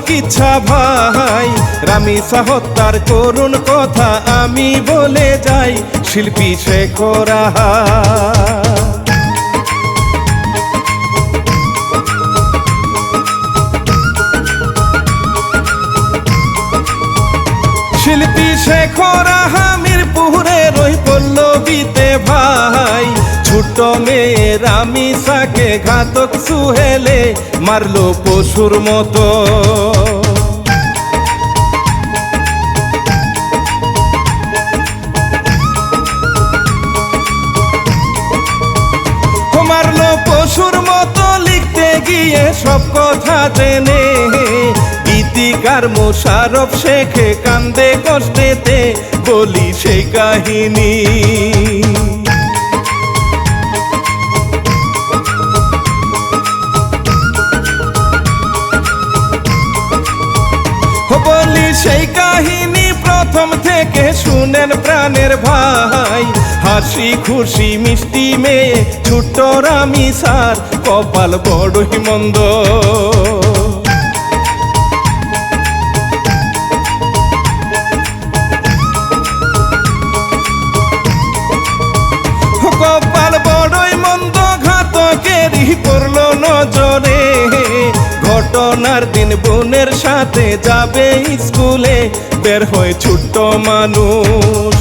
অনেক ইচ্ছা ভাই রামিসা হত্যার করুণ কথা আমি বলে যাই শিল্পী শেখর আহা। শিল্পী শেখর আহা মিরপুরের ওই পল্লবীতে ভাই ছোট্ট মেয়ে রামিসাকে ঘাতক সুহেলে মারলো পশুর মতো। মারলো পশুর মতো লিখতে গিয়ে সব কথা জেনে গীতিকার মোশারফ শেখে কান্দে কষ্টেতে বলি সেই কাহিনী। বলি সেই কাহিনী প্রথম থেকে শুনেন প্রাণের ভাই হাসি খুশি মিষ্টি মেয়ে ছোট্ট রামিসার কপাল বড়ই মন্দ। কপাল বড়ই মন্দ ঘাতকেরই পড়লো নজরে ঘটনার দিন বোনের সাথে যাবে স্কুলে বের হয় ছোট্ট মানুষ।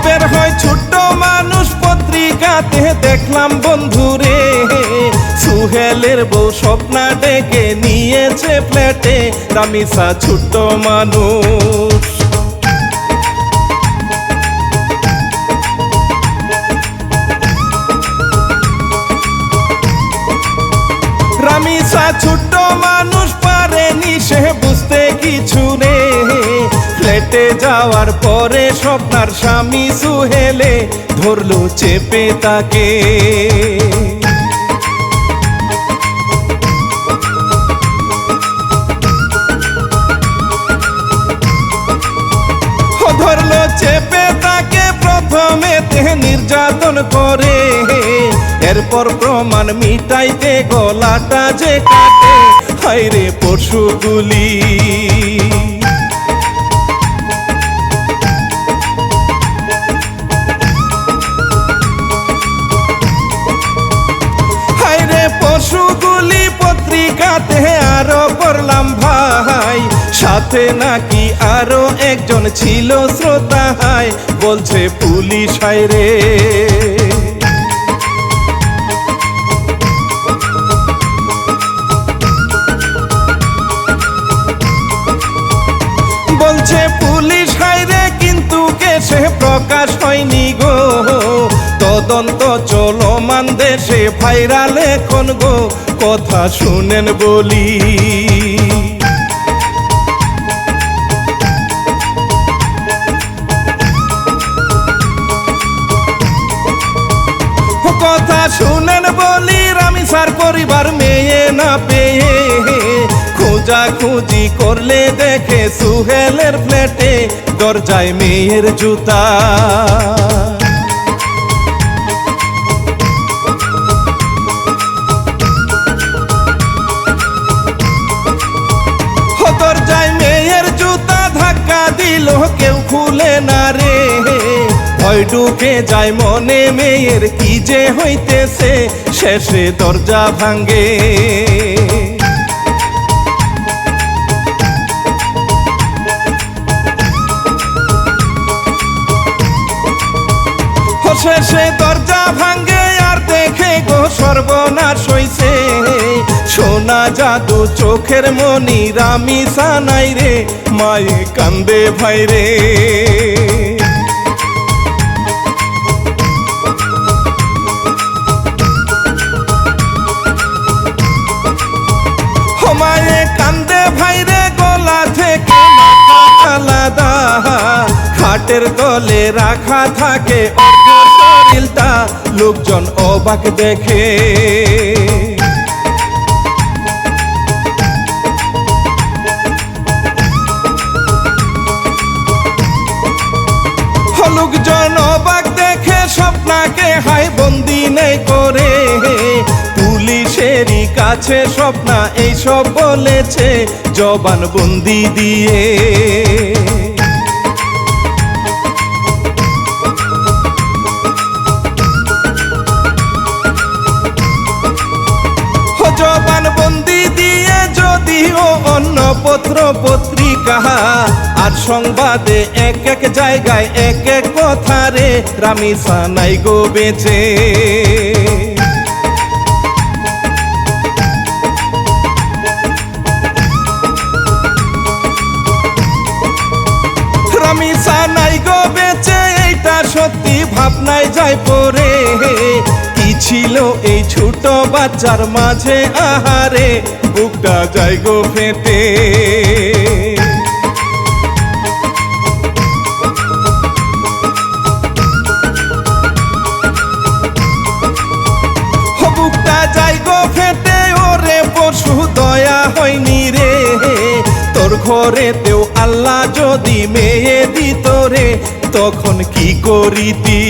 বের হয় ছোট্ট মানুষ পত্রিকাতে দেখলাম বন্ধুরে সুহেলের বউ স্বপ্না ডেকে নিয়েছে ফ্ল্যাটে রামিসা ছোট্ট মানুষ। রামিসা ছোট্ট মানুষ পারেনি সে বুঝতে কিছু রে ফ্ল্যাটে যাওয়ার পরে স্বপ্নার স্বামী সুহেলে ধরলো চেপে তাকে। ধরলো চেপে তাকে প্রথমে নির্যাতন করে এরপর প্রমাণ মিটাইতে গলাটা যে কাটে হায়রে পশুগুলি। হায়রে পশুগুলি পত্রিকাতে আরো পড়লাম ভাই সাথে নাকি আরো একজন ছিল শ্রোতা হায় বলছে পুলিশ হায়রে। বলছে পুলিশ হায়রে কিন্তু কেসে প্রকাশ হয়নি গো তদন্ত চলমান দেশে ভাইরাল এখন গো কথা শুনেন বলি। কথা শুনেন বলি রামিসার পরিবার মেয়ে না পেয়ে খোঁজাখুঁজি করলে দেখে সুহেলের ফ্ল্যাটে দরজায় মেয়ের জুতা। দরজায় মেয়ের জুতা ধাক্কা দিল কেউ খুলে না রে ভয় ঢুকে যায় মনে মেয়ের কি যে হইতেছে শেষে দরজা ভাঙ্গে। শেষে দরজা ভাঙ্গে আর দেখে গো সর্বনাশ হইছে সোনা জাদু চোখের মনি রামিসা নাই রে মায়ে কান্দে ভাই রে। মায়ে কান্দে ভাই রে গলা থেকে আলাদা খাটের তলে রাখা থাকে শরীরটা লোকজন অবাক দেখে। লোকজন অবাক স্বপ্নাকে হায় বন্দি নেই করে, পুলিশেরই কাছে স্বপ্না এইসব বলেছে জবানবন্দি দিয়ে। জবানবন্দি দিয়ে যদিও অন্য পত্র পত্রিকা আর সংবাদে এক এক জায়গায় এক এক কথা রে, রামিসা নাই গো বেঁচে। রামিসা নাই গো বেঁচে, এইটা সত্যি ভাবনায় যায় পড়ে। কি ছিল এই ছোট বাচ্চার মাঝে আহারে, বুকটা যায় গো ফেটে। বুকটা যায় গো ফেটে, ওরে পশু দয়া হয়নি রে, তোর ঘরেতেও আল্লাহ যদি মেয়ে দিত রে, তখন কি করিতি।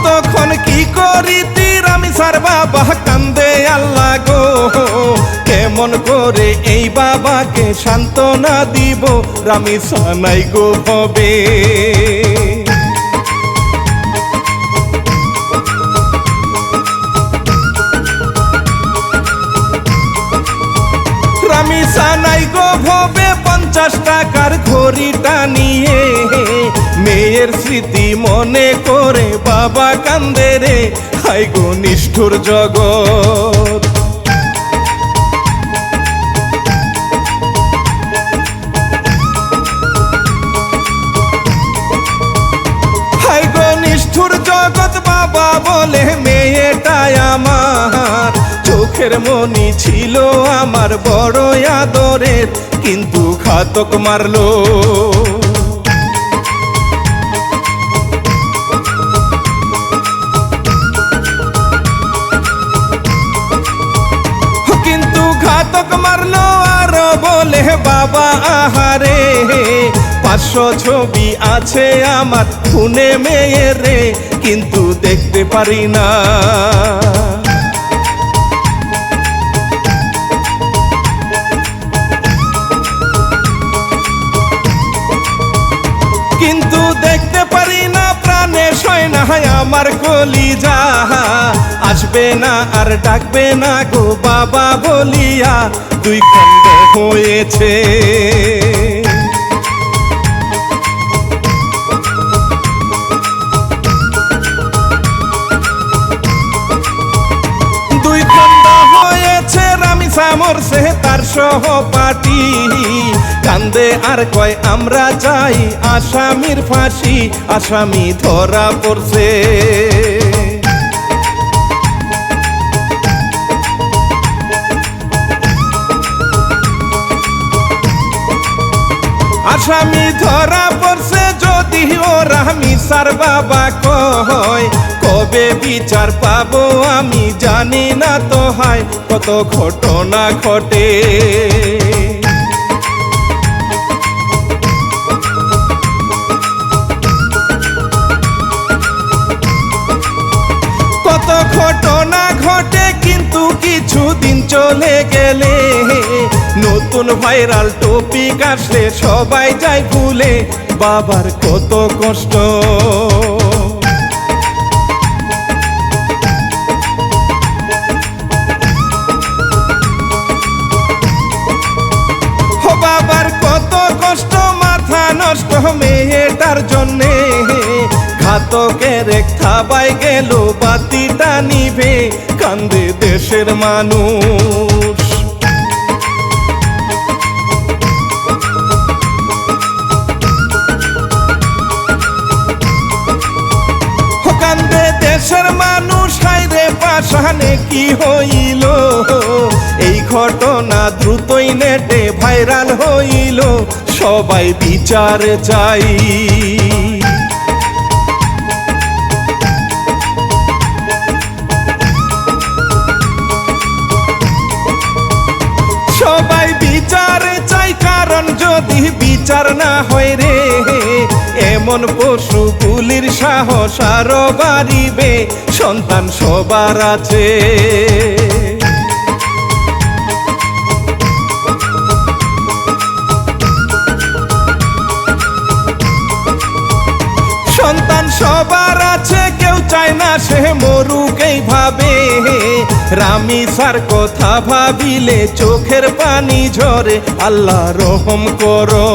তখন কি করিতি, রামিসার বাবা কান্দে আল্লাহ গো, কেমন করে এই বাবাকে সান্ত্বনা দিব, রামিসা নাই গো ভবে। রামিসা নাই গো ভবে, 50 টাকার ঘড়িটা নিয়ে মেয়ের স্মৃতি মনে করে বাবা কান্দে রে, হায় গো নিষ্ঠুর জগৎ। হায় গো নিষ্ঠুর জগৎ, বাবা বলে মেয়েটাই আমার, চোখের মনি ছিল আমার বড় আদরের, কিন্তু ঘাতক মারলো। কিন্তু ঘাতক মারলো আর বলে বাবা আহারে, 500 ছবি আছে আমার খুনে মেয়ের রে, কিন্তু দেখতে পারি না। কিন্তু দেখতে পারি না, প্রাণে সয় না আমার কলিজা, আসবে না আর ডাকবে না গো বাবা বলিয়া, 2 খণ্ড হয়েছে। রামিসা মরছে তার সহপাঠী, কান্দে আর কয় আমরা চাই আসামির ফাঁসি, আসামি ধরা পড়ছে। আসামি ধরা পড়ছে, যদিও রামিসার বাবা কয় কবে বিচার পাবো আমি জানি না তো, হয় কত ঘটনা ঘটে। কত ঘটনা ঘটে, কিন্তু কিছুদিন চলে গেলে নতুন ভাইরাল টপিক আসলে সবাই যায় ভুলে, বাবার কত কষ্ট। বাবার কত কষ্ট, মাথা নষ্ট মেয়েটার জন্যে, ঘাতকের থাবাই গেল বাতিটা নিভে, কান্দে দেশের মানুষ। কান্দে দেশের মানুষ, হায়রে পাশানে কি হইল, এই ঘটনা দ্রুতই নেটে ভাইরাল হইল, সবাই বিচার চাই। যদি বিচার না হয় রে, এমন পশুগুলির সাহস আরো বাড়িবে, সন্তান সবার আছে। সন্তান সবার আছে, কেউ চায় না সে মরুক এইভাবে। রামিসার কথা ভাবিলে চোখের পানি ঝরে, আল্লাহ রহম করো।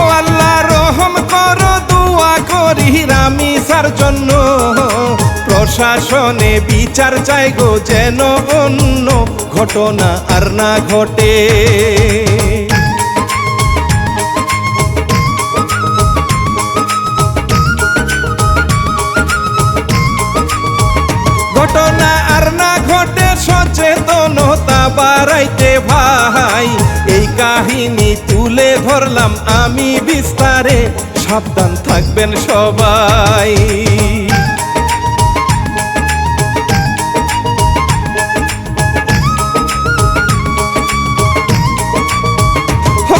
ও আল্লাহ রহম করো, দোয়া করি রামিসার জন্য। প্রশাসনে বিচার চাই গো, যেন অন্য ঘটনা আর না ঘটে। ঘটনা আর না ঘটে, সচেতনতা বাড়াইতে ভাই। এই কাহিনী তুলে ধরলাম আমি বিস্তারে, সাবধান থাকবেন সবাই।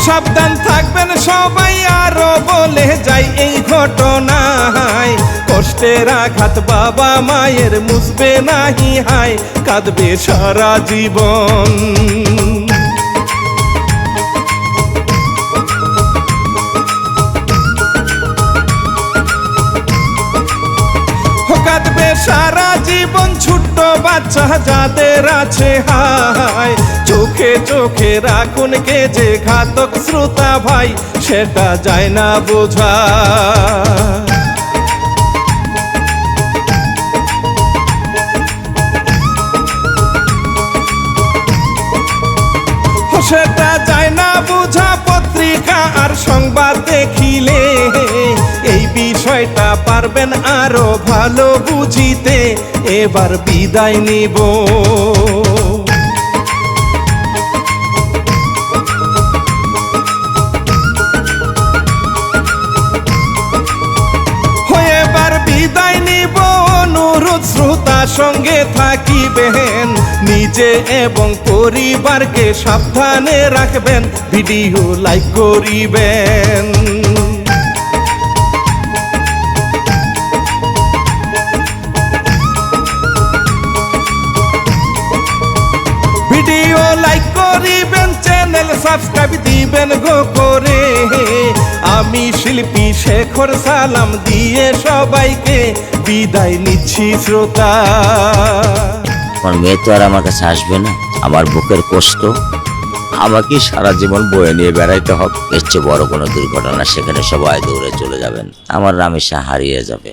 সাবধান থাকবেন সবাই, আরো বলে যাই এই ঘটনায়। কষ্টের আঘাত বাবা মায়ের মুছবে নাহি হায়, কাঁদবে সারা জীবন। কাঁদবে সারা জীবন, ছোট্ট বাচ্চা যাদের আছে হায়। চোখে চোখে রাখুন কে যে ঘাতক শ্রোতা ভাই, সেটা যায় না বোঝা। সেটা যায় না বোঝা, পত্রিকা আর সংবাদ দেখিলে এই বিষয়টা পারবেন আরো ভালো বুঝিতে। এবার বিদায় নিব। এবার বিদায় নিব, অনুরোধ শ্রোতা সঙ্গে থাকিবেন, নিজে এবং পরিবারকে সাবধানে রাখবেন, ভিডিও লাইক করিবেন। ভিডিও লাইক করিবেন, চ্যানেল সাবস্ক্রাইব দিবেন গো করে। আমি শিল্পী শেখর সালাম দিয়ে সবাইকে বিদায় নিচ্ছি শ্রোতা। আমার মেয়ে তো আর আমার কাছে আসবে না, আমার বুকের কষ্ট আমাকে সারা জীবন বয়ে নিয়ে বেড়াইতে হবে। এর চেয়ে বড় কোনো দুর্ঘটনা, সেখানে সবাই দৌড়ে চলে যাবেন, আমার রামেশা হারিয়ে যাবে।